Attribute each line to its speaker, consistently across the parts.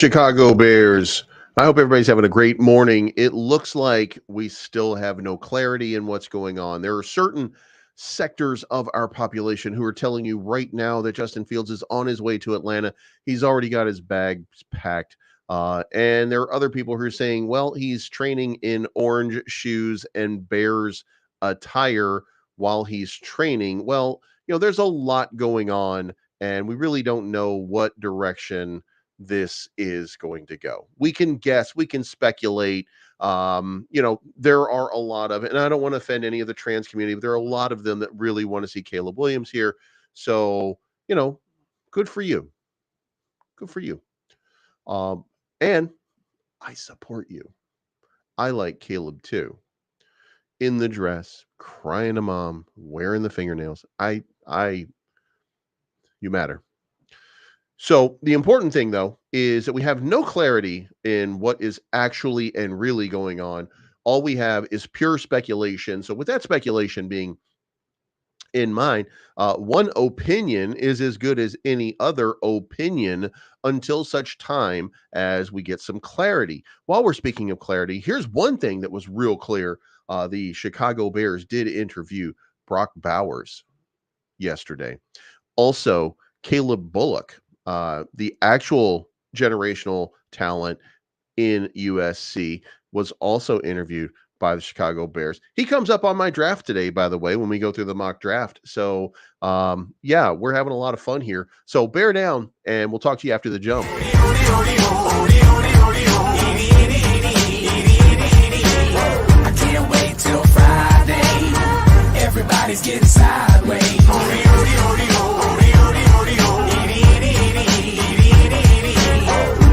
Speaker 1: Chicago Bears. I hope everybody's having a great morning. It looks like we still have no clarity in what's going on. There are certain sectors of our population who are telling you right now that Justin Fields is on his way to Atlanta. He's already got his bags packed. And there are other people who are saying, well, he's training in orange shoes and Bears attire while he's training. Well, there's a lot going on, and we really don't know what direction this is going to go. We can guess, we can speculate. There are a lot of, and I don't want to offend any of the trans community, but there are a lot of them that really want to see Caleb Williams here. So, good for you. Good for you. And I support you. I like Caleb too. In the dress, crying to mom, wearing the fingernails. You matter. So the important thing, though, is that we have no clarity in what is actually and really going on. All we have is pure speculation. So with that speculation being in mind, one opinion is as good as any other opinion until such time as we get some clarity. While we're speaking of clarity, here's one thing that was real clear. The Chicago Bears did interview Brock Bowers yesterday. Also, Caleb Bullock, the actual generational talent in USC, was also interviewed by the Chicago Bears. He comes up on my draft today, by the way, when we go through the mock draft. So, we're having a lot of fun here. So bear down, and we'll talk to you after the jump.
Speaker 2: I can't wait till Friday. Everybody's getting sideways.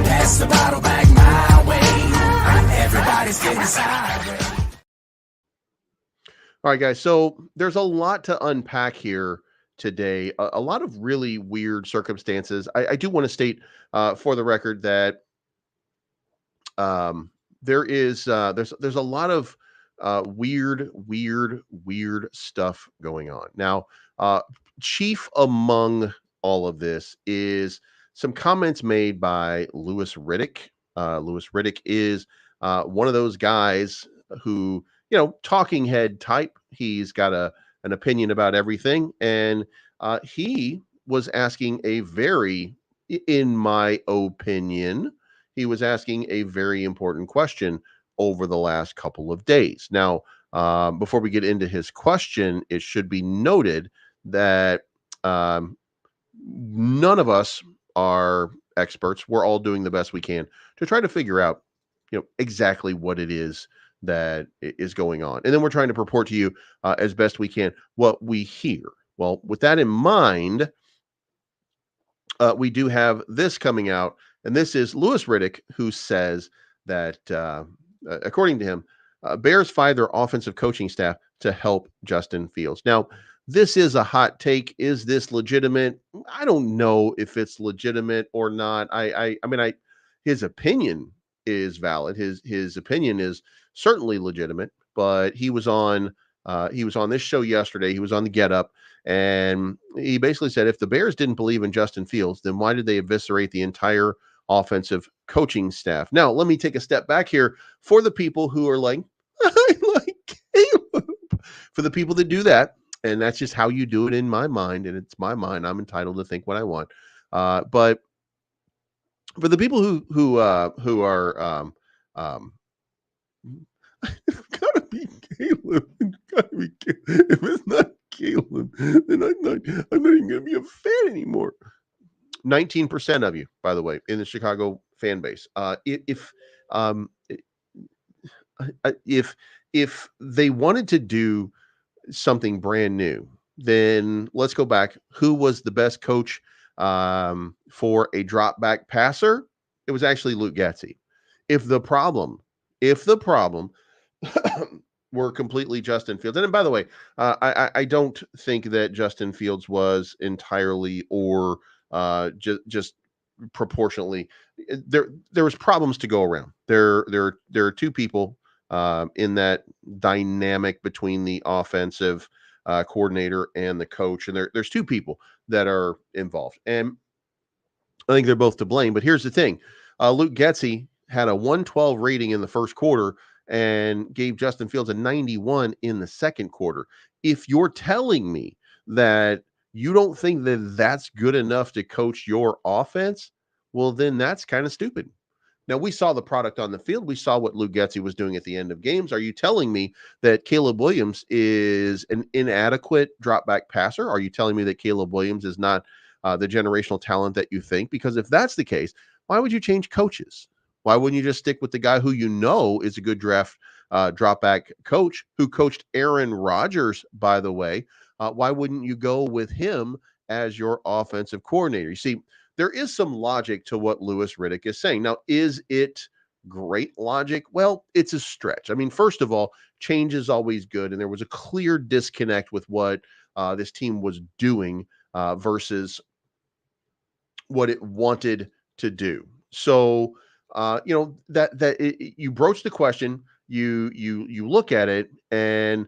Speaker 2: Pass the bottle back my way. Everybody's getting sideways.
Speaker 1: All right, guys. So there's a lot to unpack here today. A lot of really weird circumstances. I do want to state, for the record, that there's a lot of weird stuff going on. Now, chief among all of this is some comments made by Louis Riddick. Louis Riddick is one of those guys who, talking head type. He's got an opinion about everything, and he was asking in my opinion, he was asking a very important question over the last couple of days. Now, before we get into his question, it should be noted that none of us are experts. We're all doing the best we can to try to figure out, exactly what it is that is going on. And then we're trying to purport to you as best we can what we hear. Well, with that in mind, we do have this coming out, and this is Louis Riddick, who says that, according to him, Bears fire their offensive coaching staff to help Justin Fields. Now, this is a hot take. Is this legitimate? I don't know if it's legitimate or not. I mean, his opinion is valid. His opinion is certainly legitimate. But he was on this show yesterday. He was on the Get Up, and he basically said, if the Bears didn't believe in Justin Fields, then why did they eviscerate the entire offensive coaching staff? Now, let me take a step back here for the people who are like, I like Caleb. For the people that do that, and that's just how you do it in my mind, and it's my mind. I'm entitled to think what I want. But for the people who are it's gotta be Caleb. It's gotta be Caleb. If it's not Caleb, then I'm not even gonna be a fan anymore. 19% of you, by the way, in the Chicago fan base. If they wanted to do something brand new, then let's go back. Who was the best coach for a drop back passer? It was actually Luke Getsy. If the problem were completely Justin Fields, and by the way, I don't think that Justin Fields was entirely or just proportionately. There was problems to go around. There are two people in that dynamic between the offensive coordinator and the coach, and there's two people that are involved, and I think they're both to blame. But here's the thing: Luke Getsy had a 112 rating in the first quarter and gave Justin Fields a 91 in the second quarter. If you're telling me that you don't think that that's good enough to coach your offense, well, then that's kind of stupid. Now, we saw the product on the field. We saw what Luke Getsy was doing at the end of games. Are you telling me that Caleb Williams is an inadequate drop back passer? Are you telling me that Caleb Williams is not the generational talent that you think? Because if that's the case, why would you change coaches? Why wouldn't you just stick with the guy who you know is a good drop back coach who coached Aaron Rodgers, by the way? Why wouldn't you go with him as your offensive coordinator? You see, there is some logic to what Louis Riddick is saying. Now, is it great logic? Well, it's a stretch. I mean, first of all, change is always good, and there was a clear disconnect with what this team was doing versus what it wanted to do. So, you broach the question, you look at it, and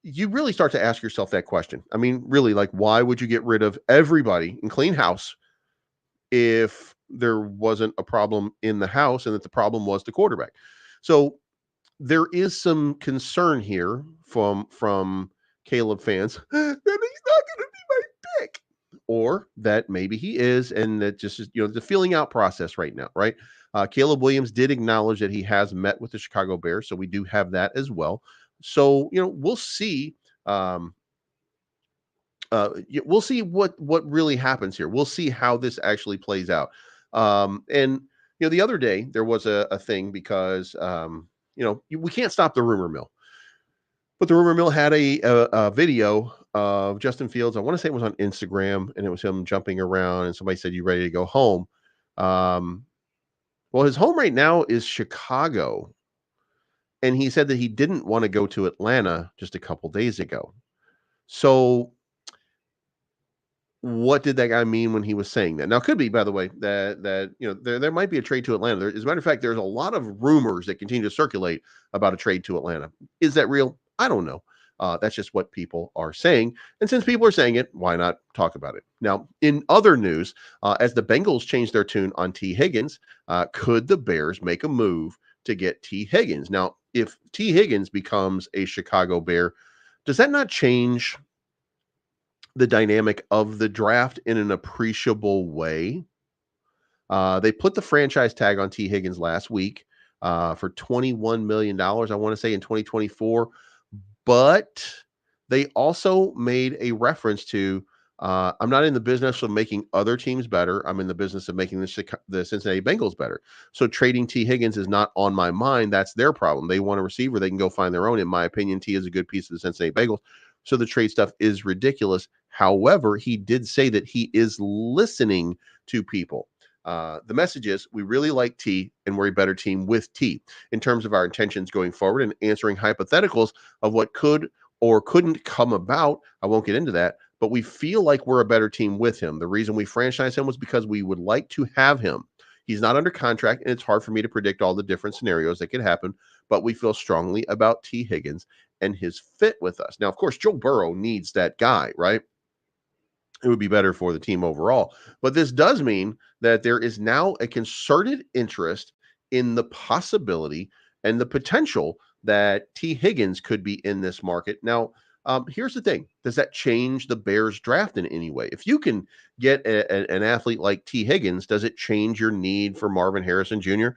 Speaker 1: you really start to ask yourself that question. I mean, really, like, why would you get rid of everybody and clean house if there wasn't a problem in the house and that the problem was the quarterback? So there is some concern here from Caleb fans that he's not going to be my pick, or that maybe he is, and that just is, the feeling out process right now, right? Caleb Williams did acknowledge that he has met with the Chicago Bears, so we do have that as well. So we'll see. We'll see what really happens here. We'll see how this actually plays out. And the other day there was a thing because we can't stop the rumor mill, but the rumor mill had a video of Justin Fields. I want to say it was on Instagram, and it was him jumping around, and somebody said, "You ready to go home?" Well, his home right now is Chicago, and he said that he didn't want to go to Atlanta just a couple days ago. So what did that guy mean when he was saying that? Now, it could be, by the way, that there might be a trade to Atlanta. As a matter of fact, there's a lot of rumors that continue to circulate about a trade to Atlanta. Is that real? I don't know. That's just what people are saying. And since people are saying it, why not talk about it? Now, in other news, as the Bengals change their tune on T. Higgins, could the Bears make a move to get T. Higgins? Now, if T. Higgins becomes a Chicago Bear, does that not change the dynamic of the draft in an appreciable way? They put the franchise tag on T. Higgins last week for $21 million, I want to say, in 2024. But they also made a reference to, I'm not in the business of making other teams better. I'm in the business of making the Cincinnati Bengals better. So trading T. Higgins is not on my mind. That's their problem. They want a receiver. They can go find their own. In my opinion, T is a good piece of the Cincinnati Bengals. So the trade stuff is ridiculous. However, he did say that he is listening to people. The message is, we really like T, and we're a better team with T in terms of our intentions going forward and answering hypotheticals of what could or couldn't come about. I won't get into that, but we feel like we're a better team with him. The reason we franchised him was because we would like to have him. He's not under contract, and it's hard for me to predict all the different scenarios that could happen, but we feel strongly about T. Higgins and his fit with us. Now, of course, Joe Burrow needs that guy, right? It would be better for the team overall. But this does mean that there is now a concerted interest in the possibility and the potential that T. Higgins could be in this market. Now, here's the thing. Does that change the Bears draft in any way? If you can get an athlete like T. Higgins, does it change your need for Marvin Harrison Jr.?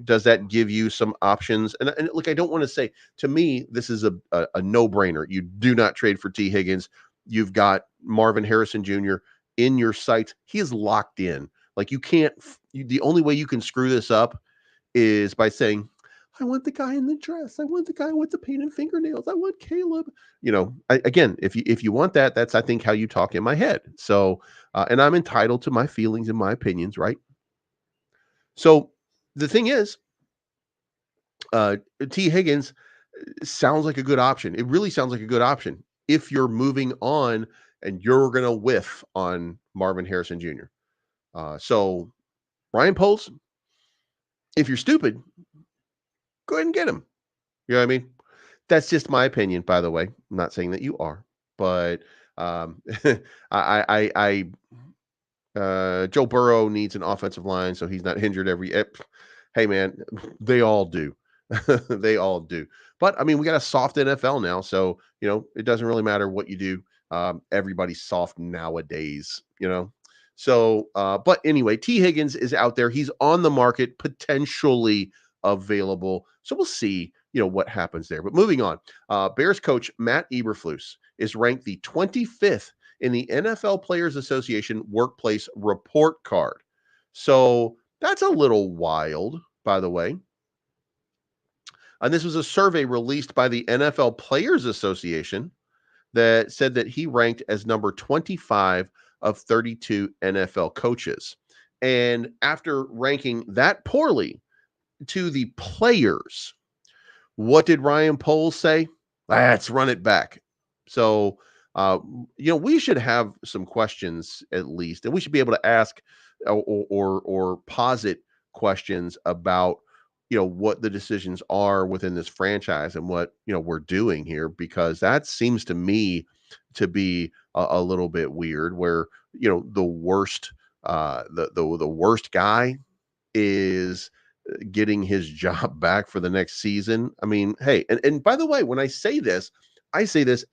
Speaker 1: Does that give you some options? And look, I don't want to say, to me, this is a no-brainer. You do not trade for T. Higgins. You've got Marvin Harrison Jr. in your sights. He is locked in. Like, you can't, the only way you can screw this up is by saying, I want the guy in the dress. I want the guy with the painted fingernails. I want Caleb. Again, if you want that, that's, I think, how you talk in my head. So, and I'm entitled to my feelings and my opinions, right? So the thing is, T. Higgins sounds like a good option. It really sounds like a good option if you're moving on and you're going to whiff on Marvin Harrison Jr. So Ryan Poles, if you're stupid, go ahead and get him. You know what I mean? That's just my opinion, by the way. I'm not saying that you are, but I Joe Burrow needs an offensive line, so he's not injured Hey, man, they all do. They all do. But I mean, we got a soft NFL now, so it doesn't really matter what you do. Everybody's soft nowadays. So, but anyway, T. Higgins is out there. He's on the market, potentially available. So we'll see, what happens there. But moving on, Bears coach Matt Eberflus is ranked the 25th in the NFL Players Association Workplace Report Card. So that's a little wild, by the way. And this was a survey released by the NFL Players Association that said that he ranked as number 25 of 32 NFL coaches. And after ranking that poorly to the players, what did Ryan Poles say? Let's run it back. So, we should have some questions at least, and we should be able to ask or posit questions about what the decisions are within this franchise and what we're doing here, because that seems to me to be a little bit weird, where the worst the worst guy is getting his job back for the next season. I mean, hey, and by the way, when I say this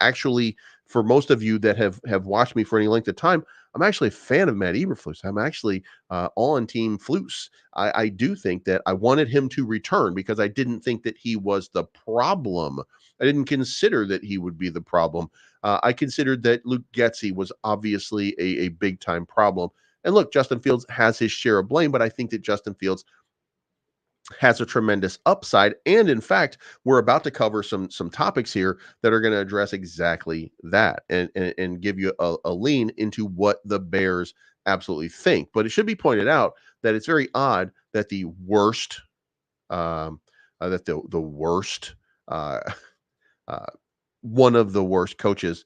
Speaker 1: actually for most of you that have watched me for any length of time. I'm actually a fan of Matt Eberflus. I'm actually on Team Flus. I do think that I wanted him to return because I didn't think that he was the problem. I didn't consider that he would be the problem. I considered that Luke Getsy was obviously a big time problem. And look, Justin Fields has his share of blame, but I think that Justin Fields has a tremendous upside. And in fact, we're about to cover some topics here that are going to address exactly that and give you a lean into what the Bears absolutely think. But it should be pointed out that it's very odd that the worst the worst uh, one of the worst coaches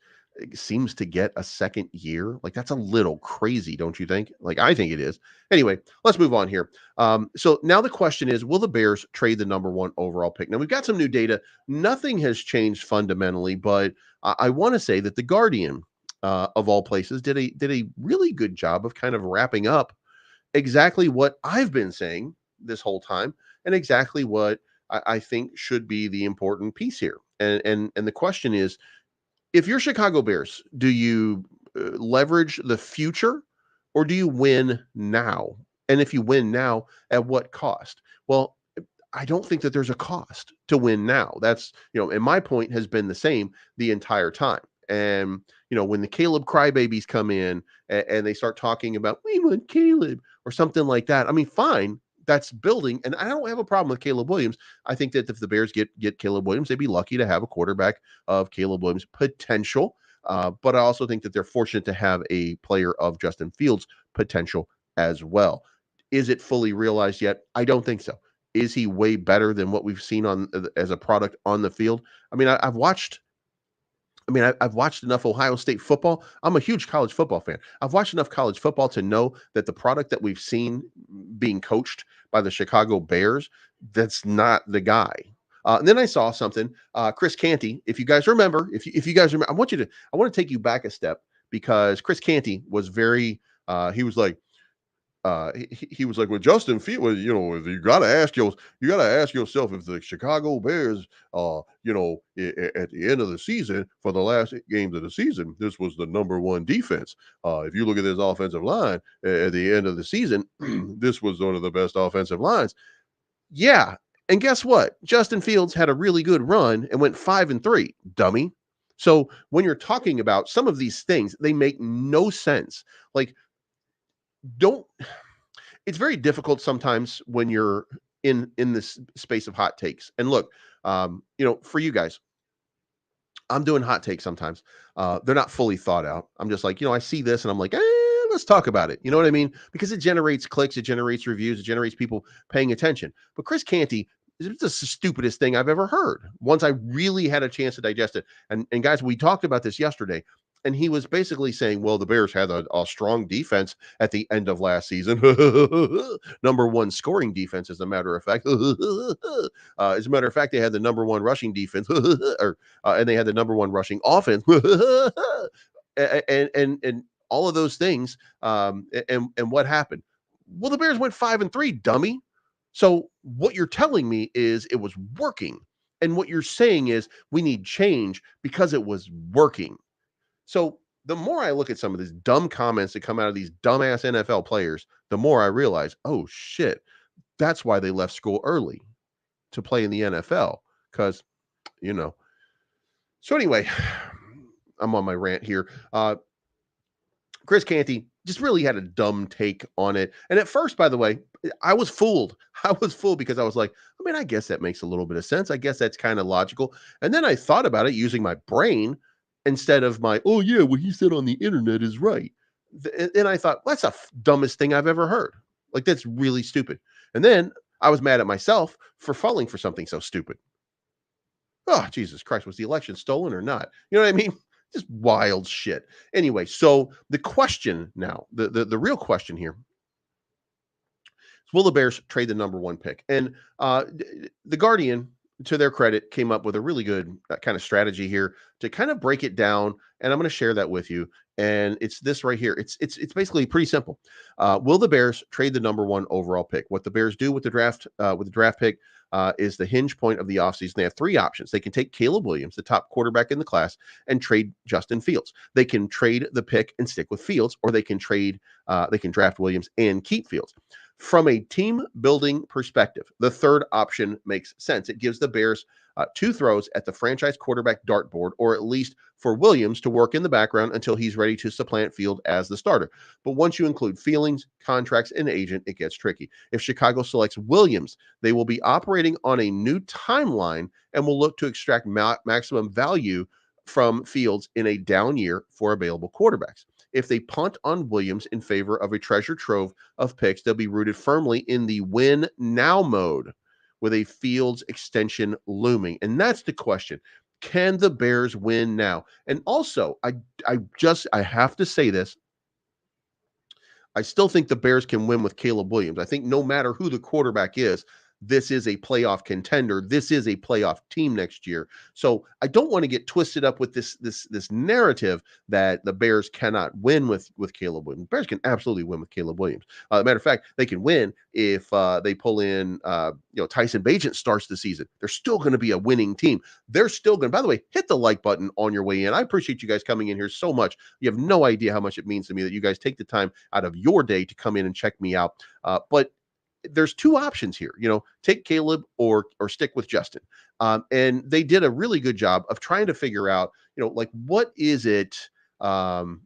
Speaker 1: seems to get a second year. Like, that's a little crazy, don't you think? Like, I think it is. Anyway, let's move on here. So now the question is, will the Bears trade the number 1 overall pick? Now, we've got some new data. Nothing has changed fundamentally, but I want to say that the Guardian, of all places, did a really good job of kind of wrapping up exactly what I've been saying this whole time, and exactly what I think should be the important piece here. And the question is, if you're Chicago Bears, do you leverage the future, or do you win now? And if you win now, at what cost? Well, I don't think that there's a cost to win now. That's, and my point has been the same the entire time. And, when the Caleb crybabies come in and they start talking about, we want Caleb or something like that, I mean, fine, that's building. And I don't have a problem with Caleb Williams. I think that if the Bears get Caleb Williams, they'd be lucky to have a quarterback of Caleb Williams' potential. But I also think that they're fortunate to have a player of Justin Fields' potential as well. Is it fully realized yet? I don't think so. Is he way better than what we've seen on as a product on the field? I mean, I've watched enough Ohio State football. I'm a huge college football fan. I've watched enough college football to know that the product that we've seen being coached by the Chicago Bears, that's not the guy. And then I saw something, Chris Canty. If you guys remember, if you guys remember, I want to take you back a step, because Chris Canty was very, he was like, he was like, with Justin Fields, you got to ask yourself if the Chicago Bears, at the end of the season, for the last 8 games of the season, this was the number 1 defense. If you look at this offensive line at the end of the season, this was one of the best offensive lines. Yeah. And guess what? Justin Fields had a really good run and went 5-3, dummy. So when you're talking about some of these things, they make no sense. Like, it's very difficult sometimes when you're in this space of hot takes. And look, for you guys, I'm doing hot takes sometimes. They're not fully thought out. I'm just like, I see this and I'm like, let's talk about it. You know what I mean? Because it generates clicks, it generates reviews, it generates people paying attention. But Chris Canty, it's the stupidest thing I've ever heard once I really had a chance to digest it. And guys, we talked about this yesterday. And he was basically saying, well, the Bears had a strong defense at the end of last season. Number 1 scoring defense, as a matter of fact. As a matter of fact, they had the number 1 rushing defense, and they had the number 1 rushing offense. and all of those things. And what happened? Well, the Bears went 5-3, dummy. So what you're telling me is it was working. And what you're saying is we need change because it was working. So the more I look at some of these dumb comments that come out of these dumbass NFL players, the more I realize, oh shit, that's why they left school early to play in the NFL. Because, you know. So anyway, I'm on my rant here. Chris Canty just really had a dumb take on it. And at first, by the way, I was fooled. I was fooled because I was like, I mean, I guess that makes a little bit of sense. I guess that's kind of logical. And then I thought about it using my brain instead of my, oh, yeah, what he said on the internet is right. And I thought, that's the dumbest thing I've ever heard. Like, that's really stupid. And then I was mad at myself for falling for something so stupid. Oh, Jesus Christ, was the election stolen or not? You know what I mean? Just wild shit. Anyway, so the question now, the real question here is, will the Bears trade the number one pick? And the Guardian, to their credit, came up with a really good kind of strategy here to kind of break it down. And I'm going to share that with you. And it's this right here. It's basically pretty simple. Will the Bears trade the number one overall pick? What the Bears do with the draft pick is the hinge point of the offseason. They have three options. They can take Caleb Williams, the top quarterback in the class, and trade Justin Fields. They can trade the pick and stick with Fields, or they can draft Williams and keep Fields. From a team building perspective, the third option makes sense. It gives the Bears two throws at the franchise quarterback dartboard, or at least for Williams to work in the background until he's ready to supplant Field as the starter. But once you include feelings, contracts, and agent, it gets tricky. If Chicago selects Williams, they will be operating on a new timeline and will look to extract maximum value from Fields in a down year for available quarterbacks. If they punt on Williams in favor of a treasure trove of picks, they'll be rooted firmly in the win now mode with a Fields extension looming. And that's the question. Can the Bears win now? And also, I have to say this. I still think the Bears can win with Caleb Williams. I think no matter who the quarterback is, this is a playoff contender. This is a playoff team next year. So I don't want to get twisted up with this narrative that the Bears cannot win with Caleb Williams. The Bears can absolutely win with Caleb Williams. Matter of fact, they can win if they pull in Tyson Bagent starts the season. They're still going to be a winning team. They're still going to, by the way, hit the like button on your way in. I appreciate you guys coming in here so much. You have no idea how much it means to me that you guys take the time out of your day to come in and check me out. But there's two options here, take Caleb or stick with Justin. And they did a really good job of trying to figure out, like, what is it, what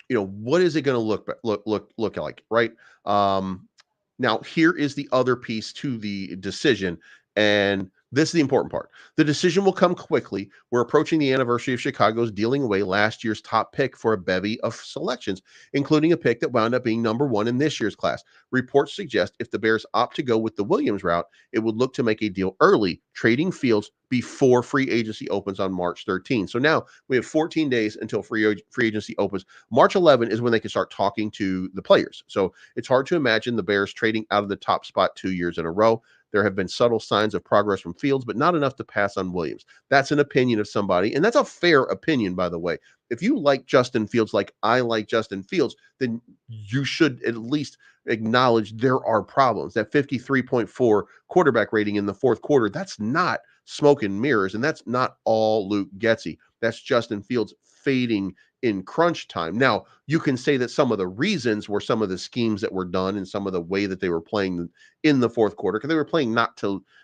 Speaker 1: is it going to look like, right? Now here is the other piece to the decision. And this is the important part. The decision will come quickly. We're approaching the anniversary of Chicago's dealing away last year's top pick for a bevy of selections, including a pick that wound up being number one in this year's class. Reports suggest if the Bears opt to go with the Williams route, it would look to make a deal early, trading Fields before free agency opens on March 13. So now we have 14 days until free agency opens. March 11 is when they can start talking to the players. So it's hard to imagine the Bears trading out of the top spot 2 years in a row. There have been subtle signs of progress from Fields, but not enough to pass on Williams. That's an opinion of somebody, and that's a fair opinion, by the way. If you like Justin Fields like I like Justin Fields, then you should at least acknowledge there are problems. That 53.4 quarterback rating in the fourth quarter, that's not smoke and mirrors, and that's not all Luke Getsy. That's Justin Fields fading in crunch time. Now, you can say that some of the reasons were some of the schemes that were done and some of the way that they were playing in the fourth quarter, because they were playing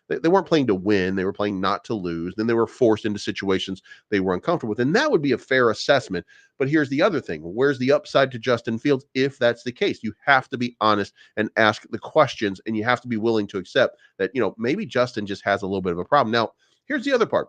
Speaker 1: they weren't playing to win, they were playing not to lose. Then they were forced into situations they were uncomfortable with, and that would be a fair assessment. But here's the other thing. Where's the upside to Justin Fields if that's the case? You have to be honest and ask the questions, and you have to be willing to accept that, maybe Justin just has a little bit of a problem. Now, here's the other part.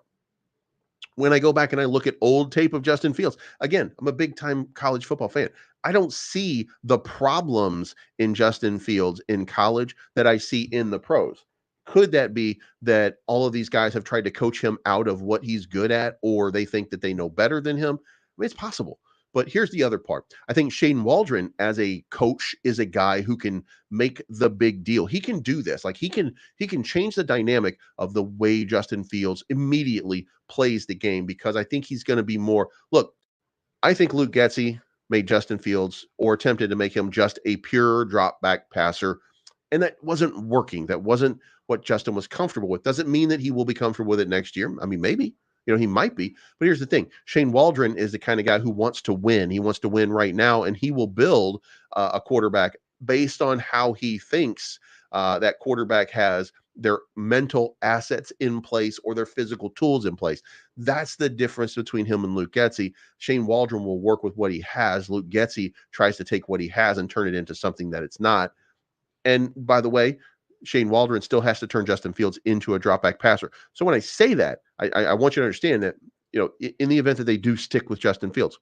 Speaker 1: When I go back and I look at old tape of Justin Fields, again, I'm a big time college football fan. I don't see the problems in Justin Fields in college that I see in the pros. Could that be that all of these guys have tried to coach him out of what he's good at, or they think that they know better than him? I mean, it's possible. But here's the other part. I think Shane Waldron as a coach is a guy who can make the big deal. He can do this. Like he can change the dynamic of the way Justin Fields immediately plays the game, because I think he's going to be more, look, I think Luke Getsy made Justin Fields or attempted to make him just a pure drop back passer. And that wasn't working. That wasn't what Justin was comfortable with. Doesn't mean that he will be comfortable with it next year. I mean, maybe, he might be. But here's the thing: Shane Waldron is the kind of guy who wants to win. He wants to win right now, and he will build a quarterback based on how he thinks that quarterback has their mental assets in place or their physical tools in place. That's the difference between him and Luke Getsy. Shane Waldron will work with what he has. Luke Getsy tries to take what he has and turn it into something that it's not. And by the way, Shane Waldron still has to turn Justin Fields into a drop back passer. So when I say that, I want you to understand that, in the event that they do stick with Justin Fields,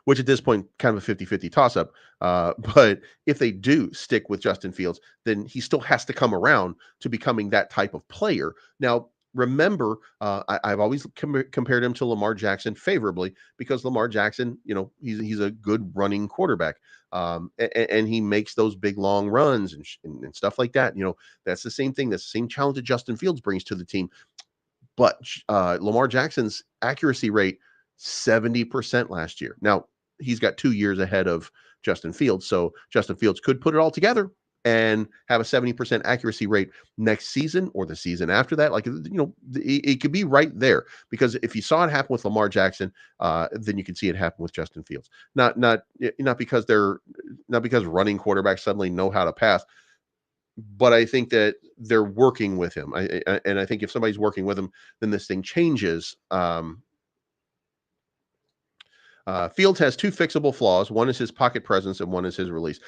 Speaker 1: which at this point, kind of a 50-50 toss up. But if they do stick with Justin Fields, then he still has to come around to becoming that type of player. Now, remember, I've always compared him to Lamar Jackson favorably because Lamar Jackson, he's a good running quarterback. And he makes those big long runs and stuff like that. That's the same thing. That's the same challenge that Justin Fields brings to the team. But Lamar Jackson's accuracy rate, 70% last year. Now, he's got 2 years ahead of Justin Fields. So Justin Fields could put it all together and have a 70% accuracy rate next season or the season after that. Like, it could be right there, because if you saw it happen with Lamar Jackson, then you can see it happen with Justin Fields. Not because running quarterbacks suddenly know how to pass, but I think that they're working with him. And I think if somebody's working with him, then this thing changes. Fields has two fixable flaws. One is his pocket presence, and one is his release.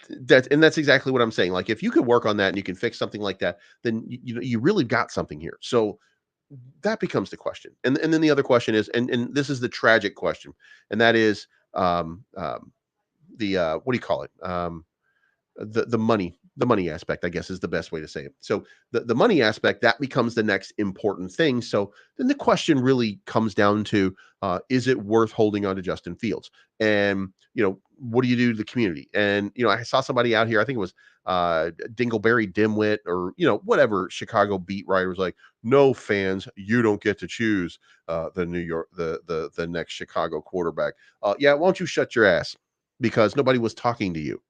Speaker 1: That's exactly what I'm saying. Like, if you could work on that and you can fix something like that, then you really got something here. So that becomes the question. And then the other question is, and this is the tragic question, and that is the what do you call it? The money aspect, I guess, is the best way to say it. So the money aspect, that becomes the next important thing. So then the question really comes down to, is it worth holding on to Justin Fields? And, what do you do to the community? And, I saw somebody out here, I think it was Dingleberry Dimwit or, whatever Chicago beat writer was like, no fans, you don't get to choose the next Chicago quarterback. Yeah, why don't you shut your ass? Because nobody was talking to you.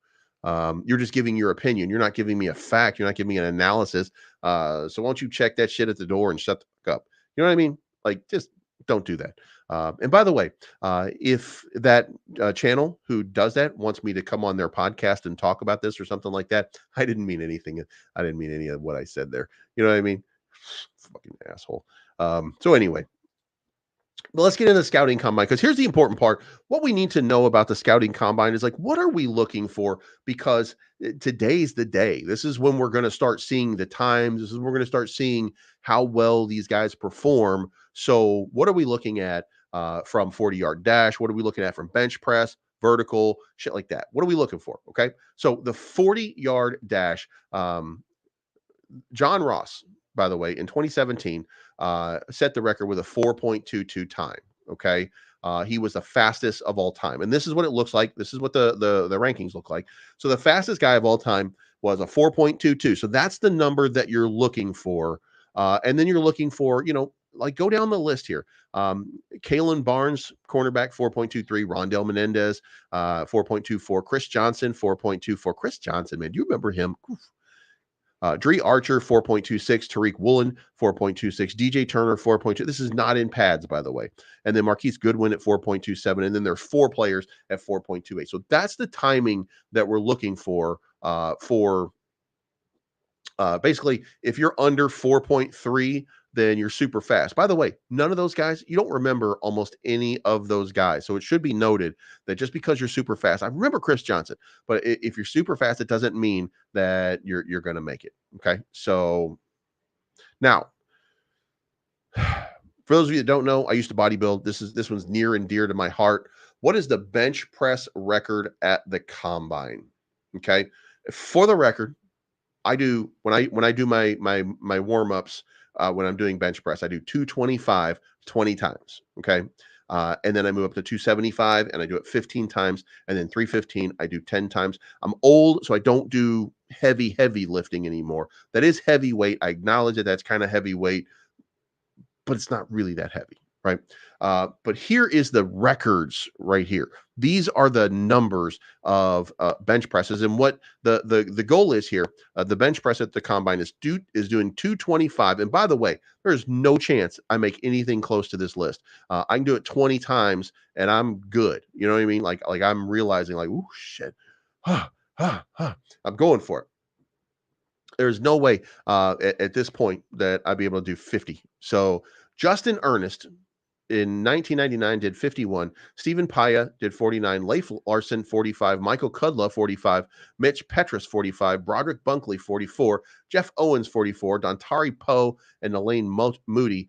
Speaker 1: You're just giving your opinion. You're not giving me a fact. You're not giving me an analysis. So why don't you check that shit at the door and shut the fuck up? You know what I mean? Like, just don't do that. And by the way, if that channel who does that wants me to come on their podcast and talk about this or something like that, I didn't mean anything. I didn't mean any of what I said there. You know what I mean? Fucking asshole. So anyway, but let's get into the scouting combine, because here's the important part. What we need to know about the scouting combine is, like, what are we looking for? Because today's the day. This is when we're going to start seeing the times. This is when we're going to start seeing how well these guys perform. So what are we looking at from 40-yard dash? What are we looking at from bench press, vertical, shit like that? What are we looking for? Okay. So the 40-yard dash, John Ross, by the way, in 2017, set the record with a 4.22 time. Okay. He was the fastest of all time. And this is what it looks like. This is what the rankings look like. So the fastest guy of all time was a 4.22. So that's the number that you're looking for. And then you're looking for, like, go down the list here. Kalen Barnes, cornerback, 4.23. Rondell Menendez, 4.24. Chris Johnson, 4.24. Chris Johnson, man, do you remember him? Oof. Dree Archer, 4.26. Tariq Woolen, 4.26. DJ Turner, 4.2. This is not in pads, by the way. And then Marquise Goodwin at 4.27. And then there's 4 players at 4.28. So that's the timing that we're looking for basically, if you're under 4.3, then you're super fast. By the way, none of those guys, you don't remember almost any of those guys. So it should be noted that just because you're super fast, I remember Chris Johnson, but if you're super fast, it doesn't mean that you're going to make it. Okay. So now, for those of you that don't know, I used to bodybuild. This one's near and dear to my heart. What is the bench press record at the combine? Okay. For the record, I do when I do my warm-ups, when I'm doing bench press, I do 225 20 times. Okay. And then I move up to 275 and I do it 15 times, and then 315 I do 10 times. I'm old, so I don't do heavy lifting anymore. That is heavyweight. I acknowledge that that's kind of heavyweight, but it's not really that heavy, right? But here is the records right here. These are the numbers of bench presses, and what the goal is here. The bench press at the combine is doing 225. And by the way, there's no chance I make anything close to this list. I can do it 20 times and I'm good. You know what I mean? Like I'm realizing like, oh shit, I'm going for it. There's no way at this point that I'd be able to do 50. So Justin Ernest in 1999 did 51. Stephen Paya did 49. Leif Larson 45. Michael Kudla 45. Mitch Petrus 45. Broderick Bunkley 44. Jeff Owens 44. Dontari Poe and Elaine Moody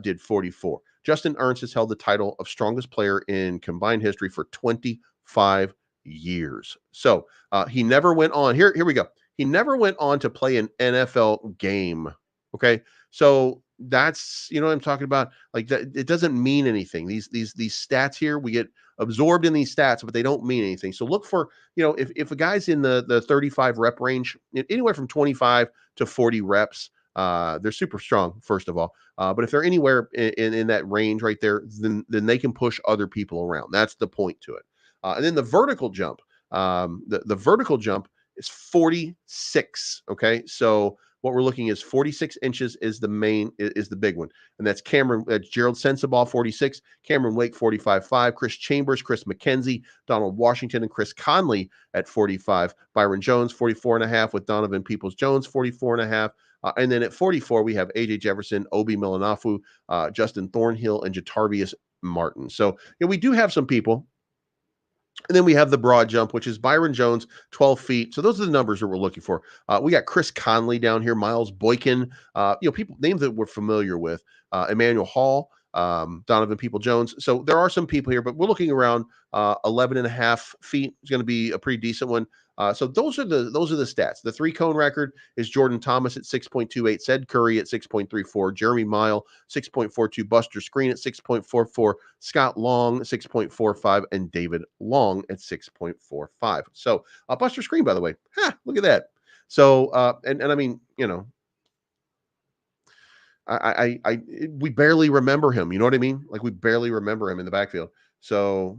Speaker 1: did 44. Justin Ernst has held the title of strongest player in combined history for 25 years. So he never went on. Here we go. He never went on to play an NFL game. Okay. So that's, you know what I'm talking about? Like that, it doesn't mean anything. These stats here, we get absorbed in these stats, but they don't mean anything. So look for, you know, if a guy's in the 35 rep range, anywhere from 25 to 40 reps, they're super strong, first of all. But if they're anywhere in that range right there, then they can push other people around. That's the point to it. And then the vertical jump, the vertical jump is 46. Okay. So what we're looking is 46 inches is the big one. And that's Gerald Sensabaugh, 46, Cameron Wake, 45.5, Chris Chambers, Chris McKenzie, Donald Washington, and Chris Conley at 45, Byron Jones, 44.5, with Donovan Peoples-Jones, 44.5. And then at 44, we have AJ Jefferson, Obi Milanafu, Justin Thornhill, and Jatarvius Martin. So we do have some people. And then we have the broad jump, which is Byron Jones, 12 feet. So those are the numbers that we're looking for. We got Chris Conley down here, Miles Boykin, people, names that we're familiar with, Emmanuel Hall, Donovan People-Jones. So there are some people here, but we're looking around 11 and a half feet. It's going to be a pretty decent one. So those are the stats. The 3-cone record is Jordan Thomas at 6.28, Ced Curry at 6.34, Jeremy Mile 6.42, Buster Screen at 6.44, Scott Long 6.45, and David Long at 6.45. So Buster Screen, by the way, look at that. So and I mean, we barely remember him. You know what I mean? Like we barely remember him in the backfield. So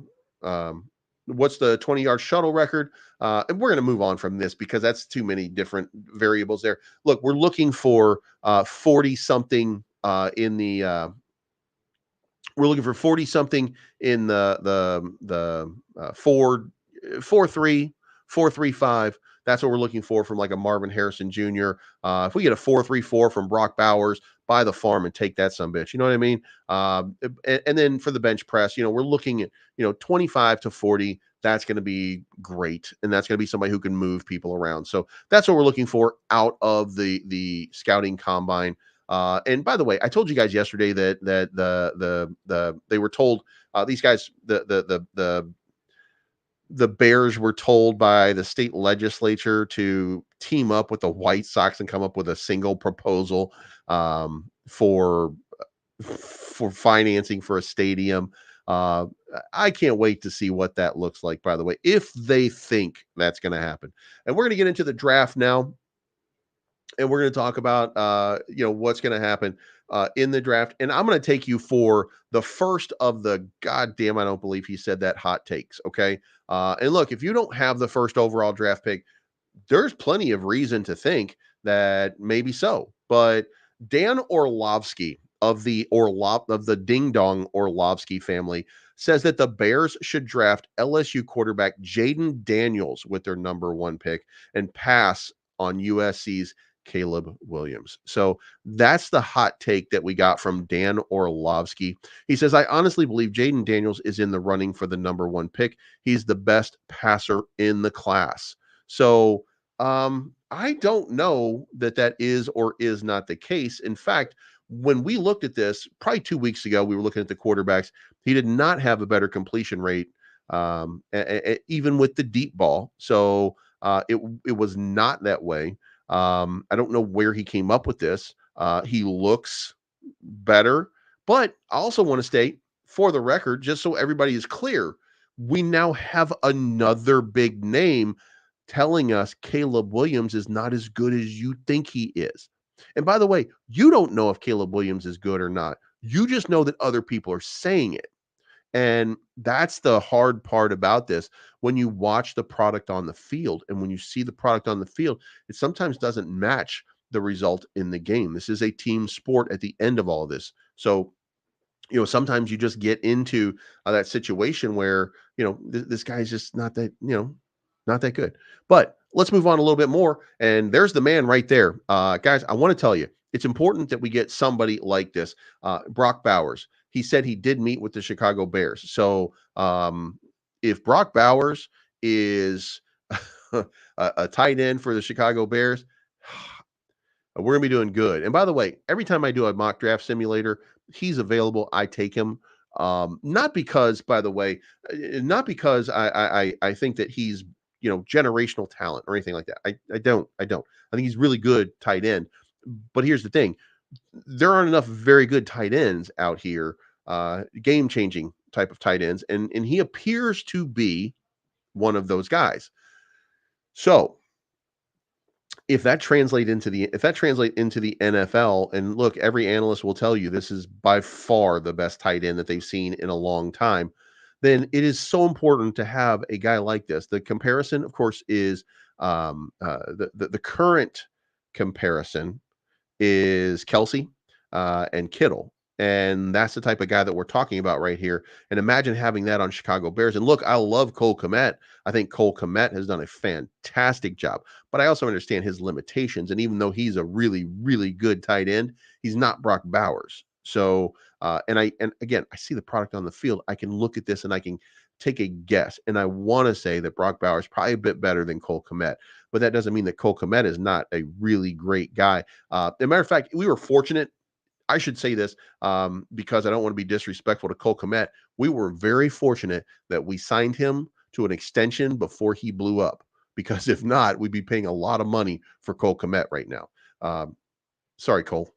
Speaker 1: what's the 20-yard shuttle record? And we're going to move on from this because that's too many different variables there. Look, we're looking for 40 something in the we're looking for 40 something in the 4.3, 4.35. That's what we're looking for from like a Marvin Harrison Jr. If we get a 4.34 from Brock Bowers, buy the farm and take that sumbitch. You know what I mean? And then for the bench press, we're looking at 25 to 40. That's going to be great, and that's going to be somebody who can move people around. So that's what we're looking for out of the scouting combine. And by the way, I told you guys yesterday that they were told these guys the Bears were told by the state legislature to team up with the White Sox and come up with a single proposal for financing for a stadium. I can't wait to see what that looks like, by the way, if they think that's going to happen. And we're going to get into the draft now. And we're going to talk about, what's going to happen in the draft. And I'm going to take you for the first of the goddamn, I don't believe he said that, hot takes. Okay. And look, if you don't have the first overall draft pick, there's plenty of reason to think that maybe so. But Dan Orlovsky of the Ding Dong Orlovsky family says that the Bears should draft LSU quarterback Jayden Daniels with their number 1 pick and pass on USC's Caleb Williams. So that's the hot take that we got from Dan Orlovsky. He says, I honestly believe Jayden Daniels is in the running for the number 1 pick. He's the best passer in the class. So I don't know that is or is not the case. In fact, when we looked at this probably 2 weeks ago, we were looking at the quarterbacks. He did not have a better completion rate, even with the deep ball. So it was not that way. I don't know where he came up with this. He looks better, but I also want to state, for the record, just so everybody is clear, we now have another big name telling us Caleb Williams is not as good as you think he is. And by the way, you don't know if Caleb Williams is good or not. You just know that other people are saying it. And that's the hard part about this. When you watch the product on the field and when you see the product on the field, it sometimes doesn't match the result in the game. This is a team sport at the end of all of this. So, sometimes you just get into that situation where, this guy's just not that, not that good. But let's move on a little bit more. And there's the man right there. Guys, I want to tell you, it's important that we get somebody like this. Brock Bowers. He said he did meet with the Chicago Bears. So if Brock Bowers is a tight end for the Chicago Bears, we're gonna be doing good. And by the way, every time I do a mock draft simulator, he's available. I take him. Not because, by the way, not because I think that he's generational talent or anything like that. I don't. I think he's really good tight end. But here's the thing: there aren't enough very good tight ends out here, game changing type of tight ends, and he appears to be one of those guys. So if that translate into the NFL, and look, every analyst will tell you this is by far the best tight end that they've seen in a long time, then it is so important to have a guy like this. The comparison, of course, is the current comparison is Kelsey and Kittle. And that's the type of guy that we're talking about right here. And imagine having that on Chicago Bears. And look, I love Cole Kmet. I think Cole Kmet has done a fantastic job, but I also understand his limitations. And even though he's a really, really good tight end, he's not Brock Bowers. So, and again, I see the product on the field. I can look at this and I can take a guess. And I want to say that Brock Bowers is probably a bit better than Cole Kmet, but that doesn't mean that Cole Kmet is not a really great guy. As a matter of fact, we were fortunate. I should say this because I don't want to be disrespectful to Cole Kmet. We were very fortunate that we signed him to an extension before he blew up. Because if not, we'd be paying a lot of money for Cole Kmet right now. Sorry, Cole.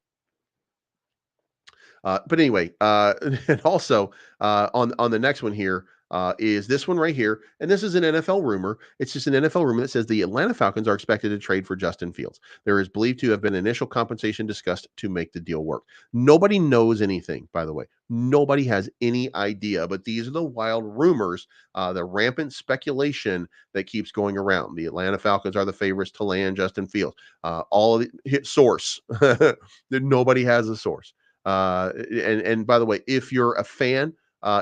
Speaker 1: But anyway, and also on the next one here is this one right here, and this is an NFL rumor. It's just an NFL rumor that says the Atlanta Falcons are expected to trade for Justin Fields. There is believed to have been initial compensation discussed to make the deal work. Nobody knows anything, by the way. Nobody has any idea, but these are the wild rumors, the rampant speculation that keeps going around. The Atlanta Falcons are the favorites to land Justin Fields. All of the source, nobody has a source. And by the way, if you're a fan,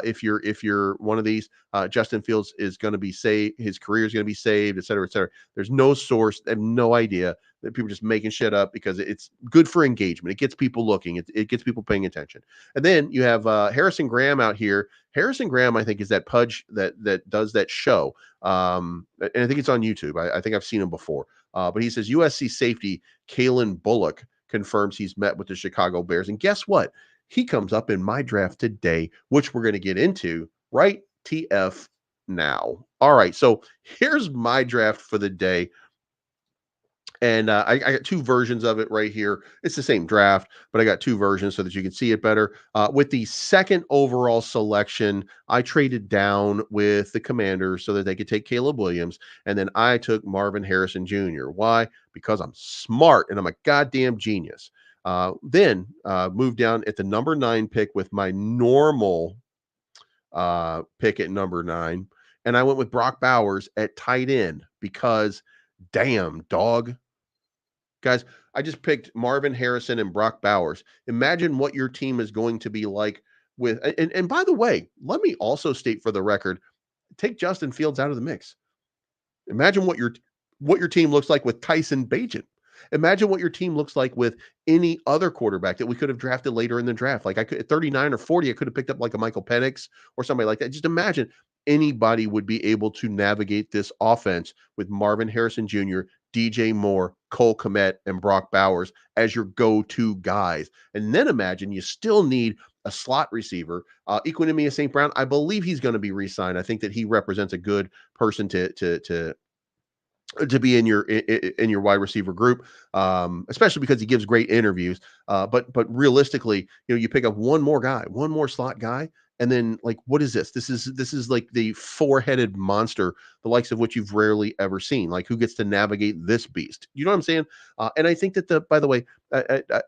Speaker 1: if you're one of these, Justin Fields is going to be saved. His career is going to be saved, et cetera, et cetera. There's no source. I have no idea that people are just making shit up because it's good for engagement. It gets people looking. It gets people paying attention. And then you have Harrison Graham out here. Harrison Graham, I think, is that Pudge that does that show. And I think it's on YouTube. I think I've seen him before. But he says USC safety Kalen Bullock confirms he's met with the Chicago Bears. And guess what? He comes up in my draft today, which we're going to get into right TF now. All right. So here's my draft for the day. And I got two versions of it right here. It's the same draft, but I got two versions so that you can see it better. With the second overall selection, I traded down with the Commanders so that they could take Caleb Williams. And then I took Marvin Harrison Jr. Why? Because I'm smart and I'm a goddamn genius. Then moved down at the number 9 pick with my normal pick at number 9. And I went with Brock Bowers at tight end because damn, dog. Guys, I just picked Marvin Harrison and Brock Bowers. Imagine what your team is going to be like with, and by the way, let me also state for the record, take Justin Fields out of the mix. Imagine what your team looks like with Tyson Bagent. Imagine what your team looks like with any other quarterback that we could have drafted later in the draft. Like I could at 39 or 40, I could have picked up like a Michael Penix or somebody like that. Just imagine anybody would be able to navigate this offense with Marvin Harrison Jr., DJ Moore, Cole Kmet, and Brock Bowers as your go-to guys. And then imagine you still need a slot receiver. Equinemius St. Brown, I believe he's going to be re-signed. I think that he represents a good person to be in your wide receiver group, especially because he gives great interviews. But realistically, you pick up one more guy, one more slot guy, And then, like, what is this? This is like the four-headed monster, the likes of which you've rarely ever seen. Like, who gets to navigate this beast? You know what I'm saying? And I think that by the way,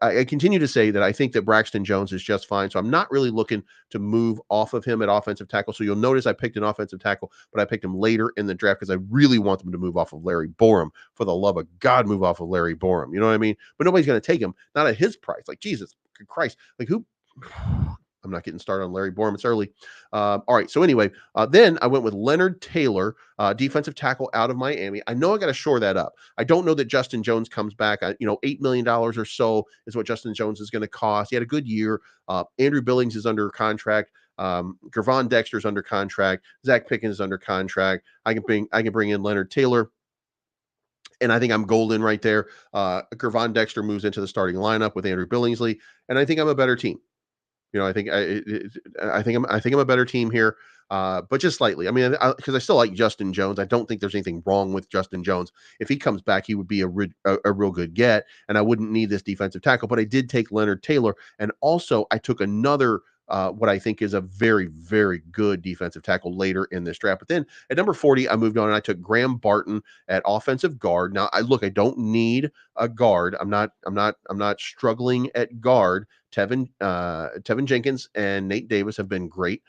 Speaker 1: I continue to say that I think that Braxton Jones is just fine. So I'm not really looking to move off of him at offensive tackle. So you'll notice I picked an offensive tackle, but I picked him later in the draft because I really want them to move off of Larry Borum. For the love of God, move off of Larry Borum. You know what I mean? But nobody's going to take him, not at his price. Like, Jesus Christ. Like, who? I'm not getting started on Larry Borum. It's early. All right. So anyway, then I went with Leonard Taylor, defensive tackle out of Miami. I know I got to shore that up. I don't know that Justin Jones comes back. $8 million or so is what Justin Jones is going to cost. He had a good year. Andrew Billings is under contract. Gervon Dexter's under contract. Zach Pickens is under contract. I can bring in Leonard Taylor. And I think I'm golden right there. Gervon Dexter moves into the starting lineup with Andrew Billingsley, and I think I'm a better team. I think I'm a better team here, but just slightly. I mean, because I still like Justin Jones. I don't think there's anything wrong with Justin Jones. If he comes back, he would be a real good get, and I wouldn't need this defensive tackle. But I did take Leonard Taylor, and also I took another. What I think is a very, very good defensive tackle later in this draft. But then at number 40, I moved on and I took Graham Barton at offensive guard. Now, I don't need a guard. I'm not struggling at guard. Tevin Jenkins and Nate Davis have been great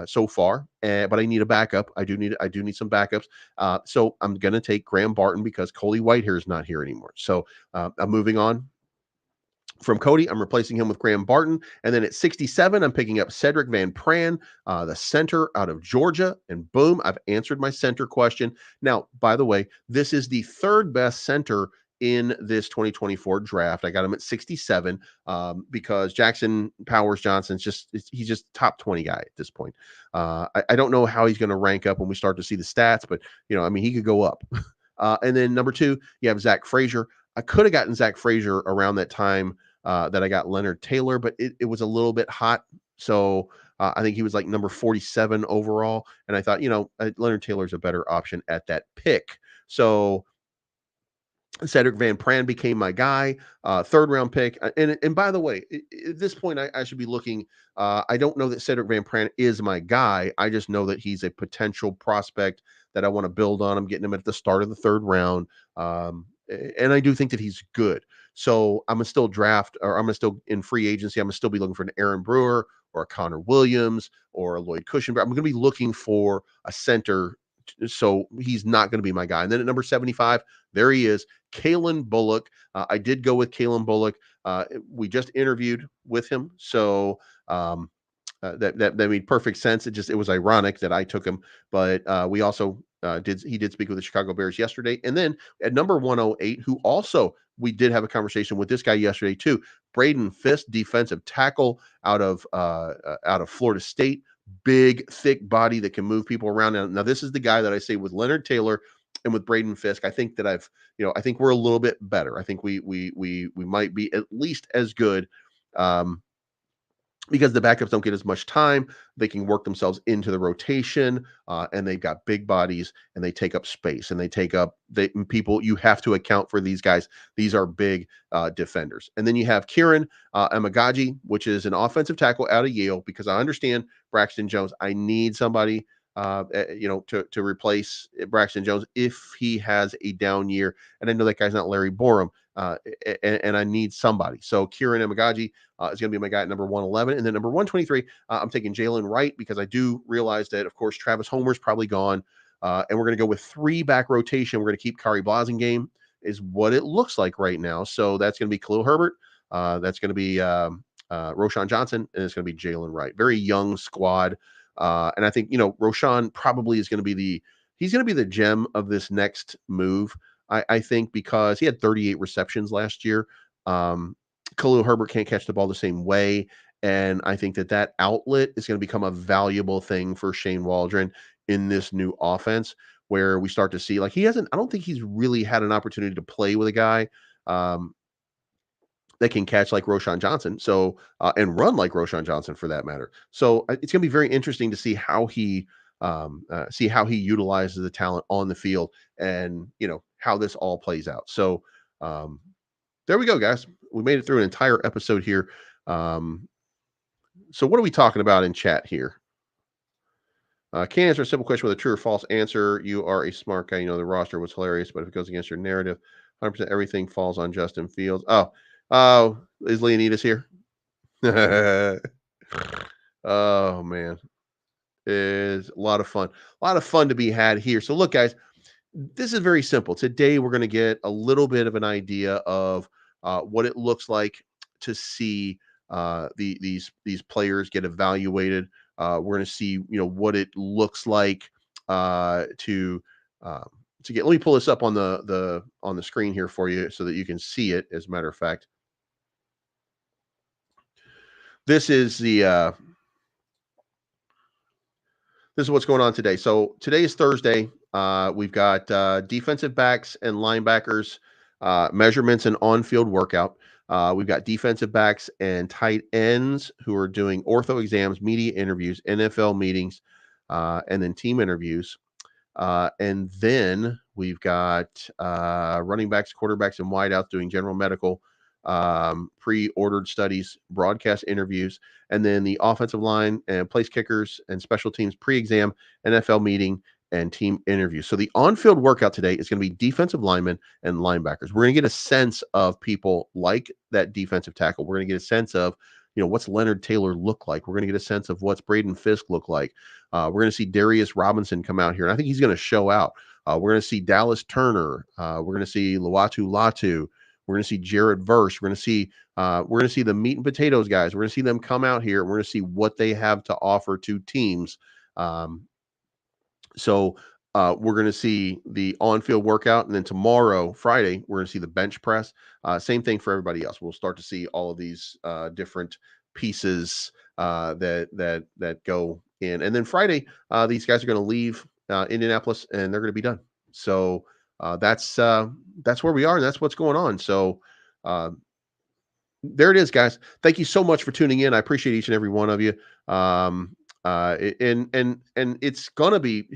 Speaker 1: so far, but I need a backup. I do need some backups. So I'm going to take Graham Barton because Coley Whitehair is not here anymore. So I'm moving on from Cody. I'm replacing him with Graham Barton. And then at 67, I'm picking up Cedric Van Pran, the center out of Georgia. And boom, I've answered my center question. Now, by the way, this is the third best center in this 2024 draft. I got him at 67 because Jackson Powers Johnson's he's just top 20 guy at this point. I don't know how he's going to rank up when we start to see the stats, but he could go up. And then number 2, you have Zach Frazier. I could have gotten Zach Frazier around that time that I got Leonard Taylor, but it was a little bit hot. So I think he was like number 47 overall. And I thought, Leonard Taylor is a better option at that pick. So Cedric Van Pran became my guy, third round pick. And by the way, at this point, I should be looking. I don't know that Cedric Van Pran is my guy. I just know that he's a potential prospect that I want to build on. I'm getting him at the start of the third round. And I do think that he's good. So I'm going to still draft, or I'm going to still in free agency. I'm going to still be looking for an Aaron Brewer or a Connor Williams or a Lloyd Cushenberry. I'm going to be looking for a center. So he's not going to be my guy. And then at number 75, there he is, Kalen Bullock. I did go with Kalen Bullock. We just interviewed with him. So that made perfect sense. It was ironic that I took him, but we also he did speak with the Chicago Bears yesterday. And then at number 108, who also we did have a conversation with this guy yesterday too, Braden Fisk, defensive tackle out of Florida State, big thick body that can move people around. Now this is the guy that I say with Leonard Taylor and with Braden Fisk, I think that I think we're a little bit better. I think we might be at least as good. Because the backups don't get as much time, they can work themselves into the rotation, and they've got big bodies, and they take up space, and they take up people. You have to account for these guys. These are big defenders. And then you have Kieran Amagaji, which is an offensive tackle out of Yale, because I understand Braxton Jones. I need somebody to replace Braxton Jones if he has a down year. And I know that guy's not Larry Borum, and I need somebody. So Kieran Amagaji is going to be my guy at number 111. And then number 123, I'm taking Jaylen Wright, because I do realize that, of course, Travis Homer's probably gone. And we're going to go with 3 back rotation. We're going to keep Kari Blasingame is what it looks like right now. So that's going to be Khalil Herbert. That's going to be Roshan Johnson, and it's going to be Jaylen Wright. Very young squad. And I think, Roshan probably is going to be he's going to be the gem of this next move. I think, because he had 38 receptions last year. Khalil Herbert can't catch the ball the same way. And I think that outlet is going to become a valuable thing for Shane Waldron in this new offense, where we start to see, like, I don't think he's really had an opportunity to play with a guy that can catch like Roshan Johnson. So, and run like Roshan Johnson for that matter. So it's going to be very interesting to see how he utilizes the talent on the field, and, how this all plays out. So, there we go, guys. We made it through an entire episode here. So what are we talking about in chat here? Can't answer a simple question with a true or false answer. You are a smart guy. You know the roster was hilarious, but if it goes against your narrative, 100% everything falls on Justin Fields. Oh, is Leonidas here? Oh man, is a lot of fun. A lot of fun to be had here. So look, guys, this is very simple. Today, we're going to get a little bit of an idea of what it looks like to see these players get evaluated. We're going to see, what it looks like to get. Let me pull this up on the screen here for you so that you can see it. As a matter of fact, this is what's going on today. So today is Thursday. We've got defensive backs and linebackers measurements and on-field workout. We've got defensive backs and tight ends who are doing ortho exams, media interviews, NFL meetings, and then team interviews. And then we've got running backs, quarterbacks, and wideouts doing general medical, pre-ordered studies, broadcast interviews, and then the offensive line and place kickers and special teams pre-exam, NFL meeting, and team interviews. So the on-field workout today is going to be defensive linemen and linebackers. We're going to get a sense of people like that defensive tackle. We're going to get a sense of, what's Leonard Taylor look like. We're going to get a sense of what's Braden Fisk look like. We're going to see Darius Robinson come out here, and I think he's going to show out. We're going to see Dallas Turner. We're going to see Lawatu Latu. We're going to see Jared Verse. We're going to see the meat and potatoes guys. We're going to see them come out here. We're going to see what they have to offer to teams. We're going to see the on-field workout, and then tomorrow, Friday, we're going to see the bench press. Same thing for everybody else. We'll start to see all of these different pieces that go in, and then Friday, these guys are going to leave Indianapolis, and they're going to be done. So that's where we are, and that's what's going on. So there it is, guys. Thank you so much for tuning in. I appreciate each and every one of you. And it's gonna be,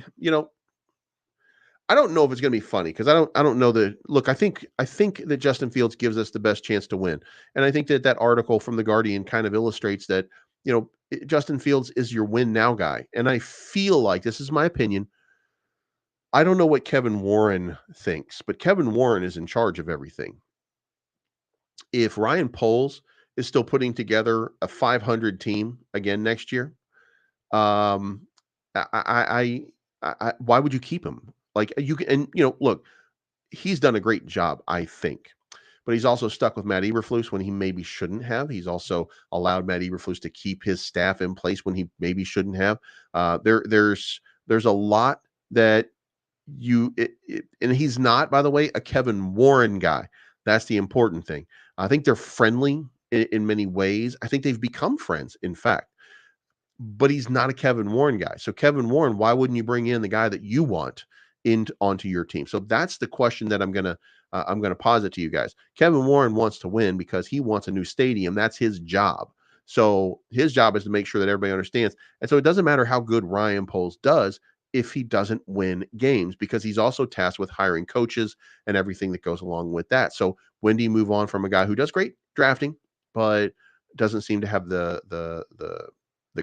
Speaker 1: I don't know if it's gonna be funny because I don't know that. Look, I think that Justin Fields gives us the best chance to win, and I think that article from the Guardian kind of illustrates that. Justin Fields is your win now guy, and I feel like this is my opinion. I don't know what Kevin Warren thinks, but Kevin Warren is in charge of everything. If Ryan Poles is still putting together a 500 team again next year, um, why would you keep him? Like you can, and look, he's done a great job, I think, but he's also stuck with Matt Eberflus when he maybe shouldn't have. He's also allowed Matt Eberflus to keep his staff in place when he maybe shouldn't have. There's a lot that and he's not, by the way, a Kevin Warren guy. That's the important thing. I think they're friendly in many ways. I think they've become friends, in fact, but he's not a Kevin Warren guy. So Kevin Warren, why wouldn't you bring in the guy that you want onto your team? So that's the question that I'm gonna posit to you guys. Kevin Warren wants to win because he wants a new stadium. That's his job. So his job is to make sure that everybody understands. And so it doesn't matter how good Ryan Poles does if he doesn't win games, because he's also tasked with hiring coaches and everything that goes along with that. So when do you move on from a guy who does great drafting, but doesn't seem to have the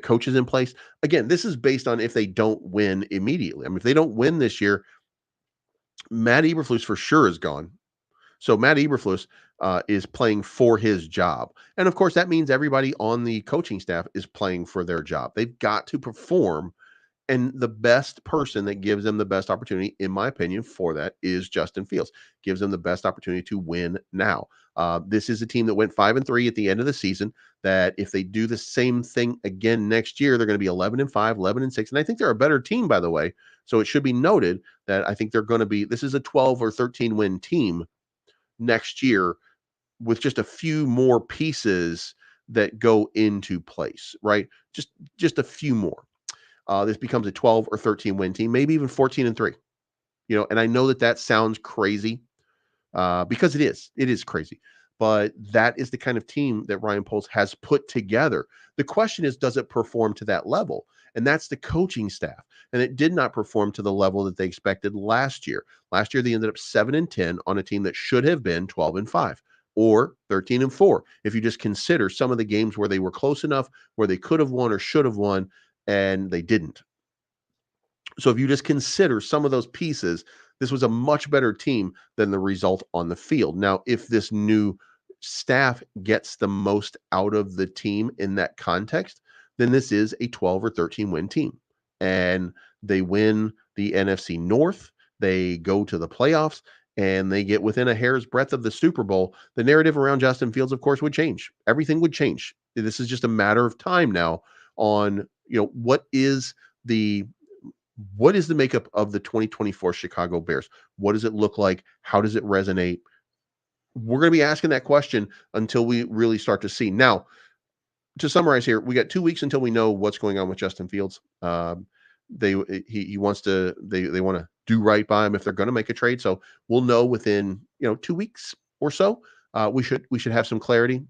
Speaker 1: coaches in place? Again, this is based on if they don't win immediately. I mean, if they don't win this year, Matt Eberflus for sure is gone. So Matt Eberflus is playing for his job. And of course, that means everybody on the coaching staff is playing for their job. They've got to perform. And the best person that gives them the best opportunity, in my opinion, for that is Justin Fields. Gives them the best opportunity to win now. This is a team that went 5-3 at the end of the season. That if they do the same thing again next year, they're going to be 11-5, 11-6, and I think they're a better team, by the way. So it should be noted that I think they're going to be. This is a 12 or 13 win team next year with just a few more pieces that go into place. Right, just a few more. This becomes a 12 or 13 win team, maybe even 14-3. And I know that sounds crazy because it is. It is crazy. But that is the kind of team that Ryan Poles has put together. The question is, does it perform to that level? And that's the coaching staff. And it did not perform to the level that they expected last year. Last year, they ended up 7-10 on a team that should have been 12-5 or 13-4. If you just consider some of the games where they were close enough, where they could have won or should have won, and they didn't. So if you just consider some of those pieces, this was a much better team than the result on the field. Now, if this new staff gets the most out of the team in that context, then this is a 12 or 13 win team. And they win the NFC North, they go to the playoffs, and they get within a hair's breadth of the Super Bowl. The narrative around Justin Fields, of course, would change. Everything would change. This is just a matter of time now on, the what is the makeup of the 2024 Chicago Bears? What does it look like? How does it resonate? We're going to be asking that question until we really start to see. Now, to summarize here, we got 2 weeks until we know what's going on with Justin Fields. They he wants to they want to do right by him if they're going to make a trade. So we'll know within 2 weeks or so. We should have some clarity.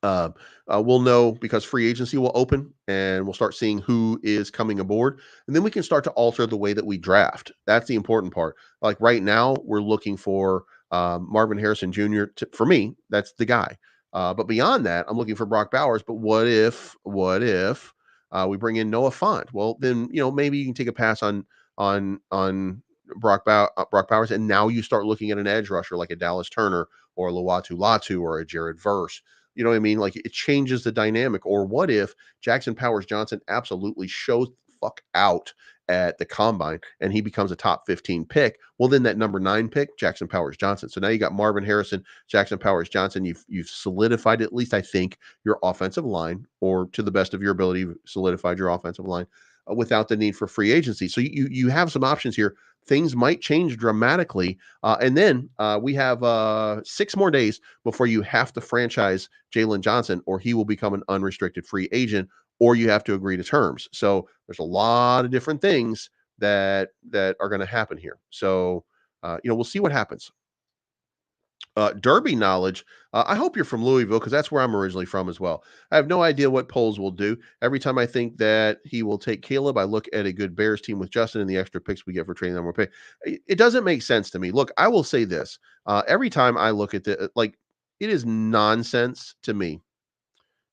Speaker 1: Uh, we'll know because free agency will open and we'll start seeing who is coming aboard. And then we can start to alter the way that we draft. That's the important part. Like right now, we're looking for Marvin Harrison Jr. For me, that's the guy. But beyond that, I'm looking for Brock Bowers. But what if we bring in Noah Fant? Well, then, maybe you can take a pass on Brock Bowers. And now you start looking at an edge rusher like a Dallas Turner or a Latu Latu or a Jared Verse. You know what I mean? Like it changes the dynamic. Or what if Jackson Powers Johnson absolutely shows the fuck out at the combine and he becomes a top 15 pick? Well, then that number 9 pick, Jackson Powers Johnson. So now you got Marvin Harrison, Jackson Powers Johnson. You've solidified, at least I think, your offensive line, or to the best of your ability, solidified your offensive line without the need for free agency. So you have some options here. Things might change dramatically. And then we have 6 more days before you have to franchise Jalen Johnson, or he will become an unrestricted free agent, or you have to agree to terms. So there's a lot of different things that are going to happen here. So we'll see what happens. Derby knowledge. I hope you're from Louisville because that's where I'm originally from as well. I have no idea what polls will do. Every time I think that he will take Caleb, I look at a good Bears team with Justin and the extra picks we get for trading them more pay. It doesn't make sense to me. Look, I will say this. Every time I look at it is nonsense to me.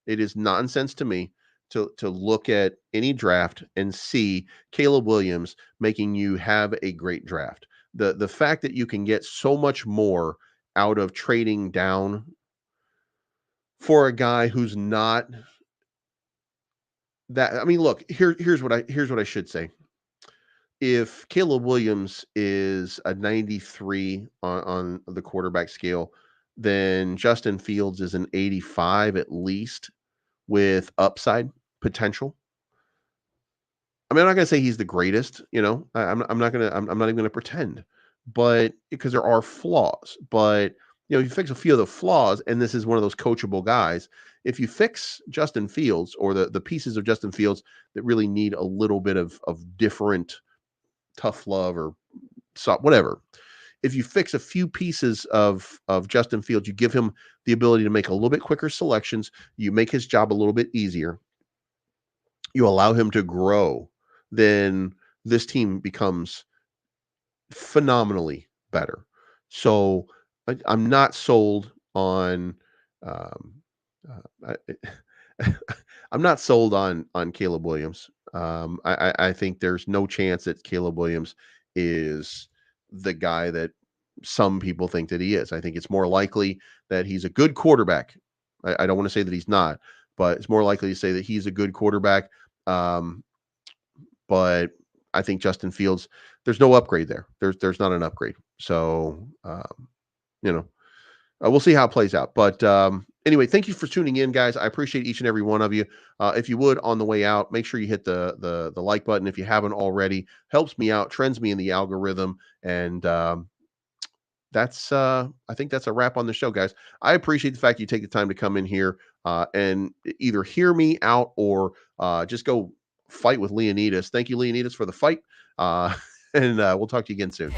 Speaker 1: It is nonsense to me to look at any draft and see Caleb Williams making you have a great draft. The fact that you can get so much more out of trading down for a guy who's not that. I mean, look, here's what I should say. If Caleb Williams is a 93 on the quarterback scale, then Justin Fields is an 85 at least with upside potential. I mean, I'm not going to say he's the greatest, I'm not even going to pretend, but because there are flaws, but you fix a few of the flaws, and this is one of those coachable guys. If you fix Justin Fields, or the pieces of Justin Fields that really need a little bit of different tough love or whatever, if you fix a few pieces of Justin Fields, you give him the ability to make a little bit quicker selections, you make his job a little bit easier, you allow him to grow, then this team becomes phenomenally better. So I'm not sold on I'm not sold on Caleb Williams. I think there's no chance that Caleb Williams is the guy that some people think that he is. I think it's more likely that he's a good quarterback. I don't want to say that he's not, but it's more likely to say that he's a good quarterback. But I think Justin Fields, there's no upgrade there. There's not an upgrade. So, we'll see how it plays out. But anyway, thank you for tuning in, guys. I appreciate each and every one of you. If you would, on the way out, make sure you hit the like button if you haven't already. Helps me out, trends me in the algorithm, and that's I think that's a wrap on the show, guys. I appreciate the fact you take the time to come in here and either hear me out or just go fight with Leonidas. Thank you, Leonidas, for the fight. And we'll talk to you again soon.